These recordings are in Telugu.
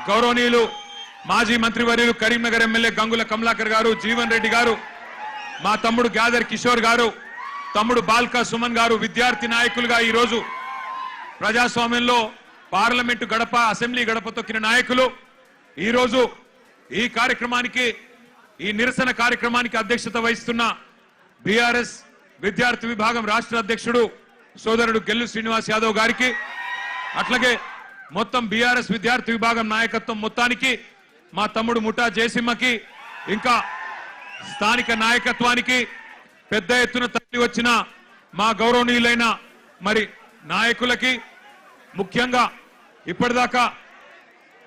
గౌరవనీయులు మాజీ మంత్రివర్యులు కరీంనగర్ ఎమ్మెల్యే గంగుల కమలాకర్ గారు, జీవన్ రెడ్డి గారు, మా తమ్ముడు గ్యాదర్ కిషోర్ గారు, తమ్ముడు బాల్కా సుమన్ గారు విద్యార్థి నాయకులుగా ఈ రోజు ప్రజాస్వామ్యంలో పార్లమెంటు గడప, అసెంబ్లీ గడప తొక్కిన నాయకులు ఈ రోజు ఈ కార్యక్రమానికి, ఈ నిరసన కార్యక్రమానికి అధ్యక్షత వహిస్తున్న బీఆర్ఎస్ విద్యార్థి విభాగం రాష్ట్ర అధ్యక్షుడు సోదరుడు గెల్లు శ్రీనివాస్ యాదవ్ గారికి, అట్లాగే మొత్తం బీఆర్ఎస్ విద్యార్థి విభాగం నాయకత్వం మొత్తానికి, మా తమ్ముడు ముఠా జయసింహకి, ఇంకా స్థానిక నాయకత్వానికి, పెద్ద ఎత్తున తరలి వచ్చిన మా గౌరవనీయులైన మరి నాయకులకి, ముఖ్యంగా ఇప్పటిదాకా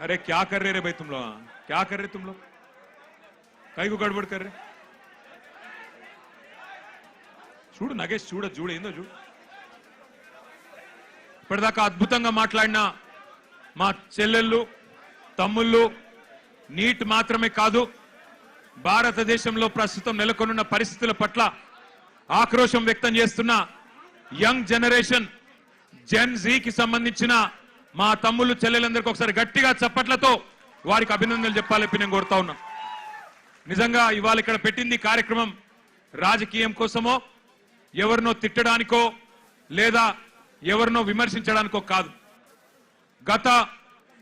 అరే క్యా కర్రే రే భయ్ తుమ్లో, క్యా కర్రే తుమ్లో, కైకు గడబడి కర్రే, చూడు నగేష్, చూడు ఏందో చూడు. ఇప్పటిదాకా అద్భుతంగా మాట్లాడిన మా చెల్లెళ్ళు, తమ్ముళ్ళు, నీట్ మాత్రమే కాదు భారతదేశంలో ప్రస్తుతం నెలకొన్న పరిస్థితుల పట్ల ఆక్రోశం వ్యక్తం చేస్తున్న యంగ్ జనరేషన్ జెన్ జీకి సంబంధించిన మా తమ్ముళ్ళు, చెల్లెలందరికీ ఒకసారి గట్టిగా చప్పట్లతో వారికి అభినందనలు చెప్పాలని నేను కోరుతా ఉన్నా. నిజంగా ఇవాళ ఇక్కడ పెట్టింది కార్యక్రమం రాజకీయం కోసమో, ఎవరినో తిట్టడానికో లేదా ఎవరినో విమర్శించడానికో కాదు. గత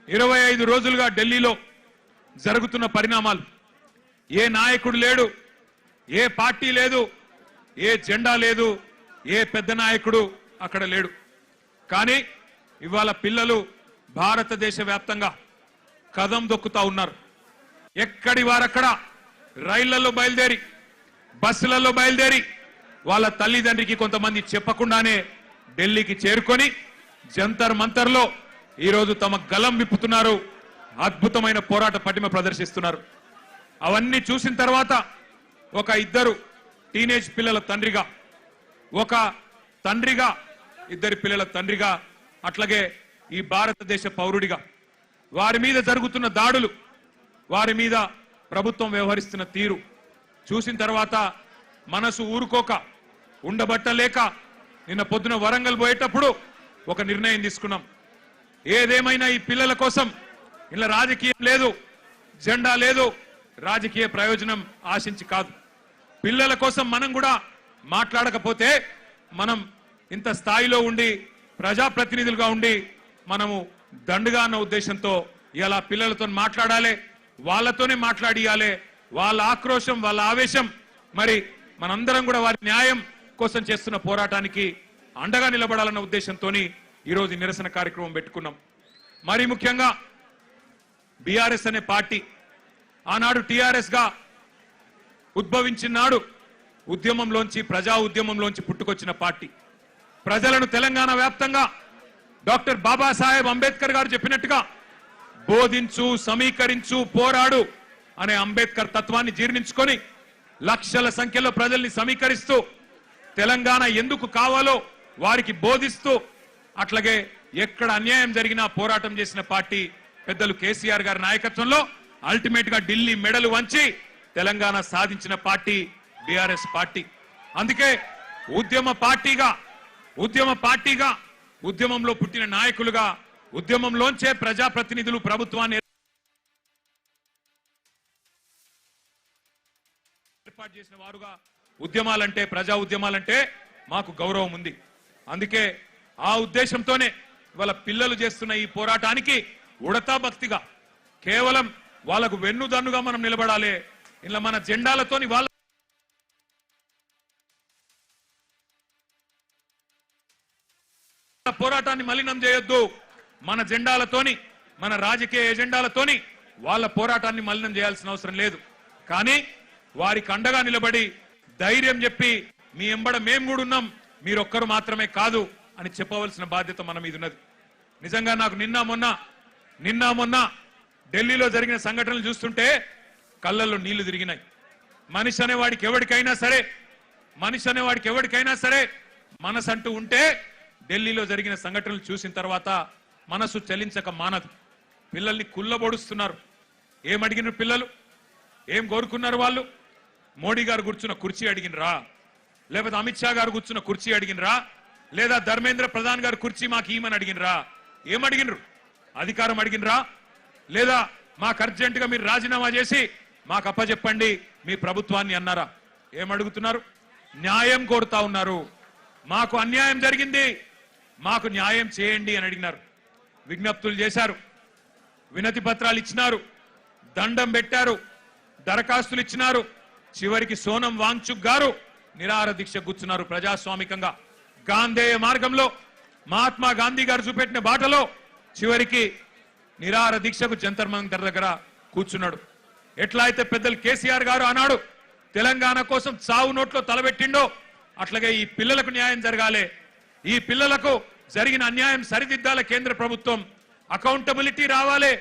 25 రోజులుగా ఢిల్లీలో జరుగుతున్న పరిణామాలు, ఏ నాయకుడు లేడు, ఏ పార్టీ లేదు, ఏ జెండా లేదు, ఏ పెద్ద నాయకుడు అక్కడ లేడు. కానీ ఇవాళ పిల్లలు భారతదేశ వ్యాప్తంగా కదం దొక్కుతా ఉన్నారు. ఎక్కడి వారక్కడ రైళ్లలో బయలుదేరి, బస్సులలో బయలుదేరి వాళ్ళ తల్లిదండ్రికి కొంతమంది చెప్పకుండానే ఢిల్లీకి చేరుకొని జంతర్ మంతర్లో ఈరోజు తమ గలం విప్పుతున్నారు, అద్భుతమైన పోరాట పటిమ ప్రదర్శిస్తున్నారు. అవన్నీ చూసిన తర్వాత ఒక ఇద్దరు టీనేజ్ పిల్లల తండ్రిగా, ఒక తండ్రిగా, ఇద్దరి పిల్లల తండ్రిగా, అట్లాగే ఈ భారతదేశ పౌరుడిగా వారి మీద జరుగుతున్న దాడులు, వారి మీద ప్రభుత్వం వ్యవహరిస్తున్న తీరు చూసిన తర్వాత మనసు ఊరుకోక, ఉండబట్టలేక నిన్న పొద్దున వరంగల్ పోయేటప్పుడు ఒక నిర్ణయం తీసుకున్నాం. ఏదేమైనా ఈ పిల్లల కోసం ఇలా రాజకీయం లేదు, జెండా లేదు, రాజకీయ ప్రయోజనం ఆశించి కాదు. పిల్లల కోసం మనం కూడా మాట్లాడకపోతే మనం ఇంత స్థాయిలో ఉండి ప్రజాప్రతినిధులుగా ఉండి మనము దండుగా అన్న ఉద్దేశంతో ఇలా పిల్లలతో మాట్లాడాలి, వాళ్ళతోనే మాట్లాడియాలి. వాళ్ళ ఆక్రోశం, వాళ్ళ ఆవేశం, మరి మనందరం కూడా వారి న్యాయం కోసం చేస్తున్న పోరాటానికి అండగా నిలబడాలన్న ఉద్దేశంతో ఈరోజు నిరసన కార్యక్రమం పెట్టుకున్నాం. మరి ముఖ్యంగా బీఆర్ఎస్ అనే పార్టీ ఆనాడు టీఆర్ఎస్ గా ఉద్భవించినాడు ఉద్యమంలోంచి, ప్రజా ఉద్యమంలోంచి పుట్టుకొచ్చిన పార్టీ. ప్రజలను తెలంగాణ వ్యాప్తంగా డాక్టర్ బాబాసాహెబ్ అంబేద్కర్ గారు చెప్పినట్టుగా బోధించు, సమీకరించు, పోరాడు అనే అంబేద్కర్ తత్వాన్ని జీర్ణించుకొని లక్షల సంఖ్యలో ప్రజల్ని సమీకరిస్తూ తెలంగాణ ఎందుకు కావాలో వారికి బోధిస్తూ, అట్లాగే ఎక్కడ అన్యాయం జరిగినా పోరాటం చేసిన పార్టీ పెద్దలు కేసీఆర్ గారి నాయకత్వంలో అల్టిమేట్ గా ఢిల్లీ మెడలు వంచి తెలంగాణ సాధించిన పార్టీ బీఆర్ఎస్ పార్టీ. అందుకే ఉద్యమ పార్టీగా, ఉద్యమంలో పుట్టిన నాయకులుగా, ఉద్యమంలోంచే ప్రజాప్రతినిధులు ప్రభుత్వాన్ని ఏర్పాటు చేసిన వారుగా ఉద్యమాలంటే, ప్రజా ఉద్యమాలంటే మాకు గౌరవం ఉంది. అందుకే ఆ ఉద్దేశంతోనే వాళ్ళ పిల్లలు చేస్తున్న ఈ పోరాటానికి ఉడతా భక్తిగా, కేవలం వాళ్ళకు వెన్నుదన్నుగా మనం నిలబడాలి. ఇలా మన జెండాలతోని వాళ్ళ పోరాటాన్ని మలినం చేయొద్దు. మన జెండాలతోని, మన రాజకీయ ఎజెండాలతోని వాళ్ళ పోరాటాన్ని మలినం చేయాల్సిన అవసరం లేదు. కానీ వారికి అండగా నిలబడి ధైర్యం చెప్పి మీ ఎంబడ మేము కూడా ఉన్నాం, మీరొక్కరు మాత్రమే కాదు అని చెప్పవలసిన బాధ్యత మన మీద ఉన్నది. నిజంగా నాకు నిన్న మొన్న ఢిల్లీలో జరిగిన సంఘటనలు చూస్తుంటే కళ్ళల్లో నీళ్లు తిరిగినాయి. మనిషి అనేవాడికి ఎవరికైనా సరే మనసు అంటూ ఉంటే ఢిల్లీలో జరిగిన సంఘటనలు చూసిన తర్వాత మనసు చలించక మానదు. పిల్లల్ని కుల్లబొడుస్తున్నారు. ఏం అడిగినారు పిల్లలు, ఏం కోరుకున్నారు వాళ్ళు? మోడీ గారు కూర్చున్న కుర్చీ అడిగినరా, లేకపోతే అమిత్ షా గారు కూర్చున్న కుర్చీ అడిగినరా, లేదా ధర్మేంద్ర ప్రధాన్ గారు కుర్చీ మాకు ఇవ్వమని అడిగినరా? ఏమడిగినరు? అధికారం అడిగినరా? లేదా మాకు అర్జెంటుగా మీరు రాజీనామా చేసి మాకు అప్పచెప్పండి మీ ప్రభుత్వాన్ని అన్నారా? ఏమడుగుతున్నారు? న్యాయం కోరుతా ఉన్నారు. మాకు అన్యాయం జరిగింది, మాకు న్యాయం చేయండి అని అడిగినారు. విజ్ఞప్తులు చేశారు, వినతి పత్రాలు ఇచ్చినారు, దండం పెట్టారు, దరఖాస్తులు ఇచ్చినారు. చివరికి సోనం వాంగ్చుక్ గారు నిరాహార దీక్ష కూర్చున్నారు. ప్రజాస్వామికంగా గాంధేయ మార్గంలో మహాత్మా గాంధీ గారు చూపెట్టిన బాటలో చివరికి నిరాహార దీక్షకు జంతర్ మంతర్ దగ్గర కూర్చున్నాడు. ఎట్లా అయితే పెద్దలు కేసీఆర్ గారు ఆనాడు తెలంగాణ కోసం చావు నోట్లో తలబెట్టిండో అట్లాగే ఈ పిల్లలకు న్యాయం జరగాలి, ఈ పిల్లలకు జరిగిన అన్యాయం సరిదిద్దాల కేంద్ర ప్రభుత్వం, అకౌంటబిలిటీ రావాలి.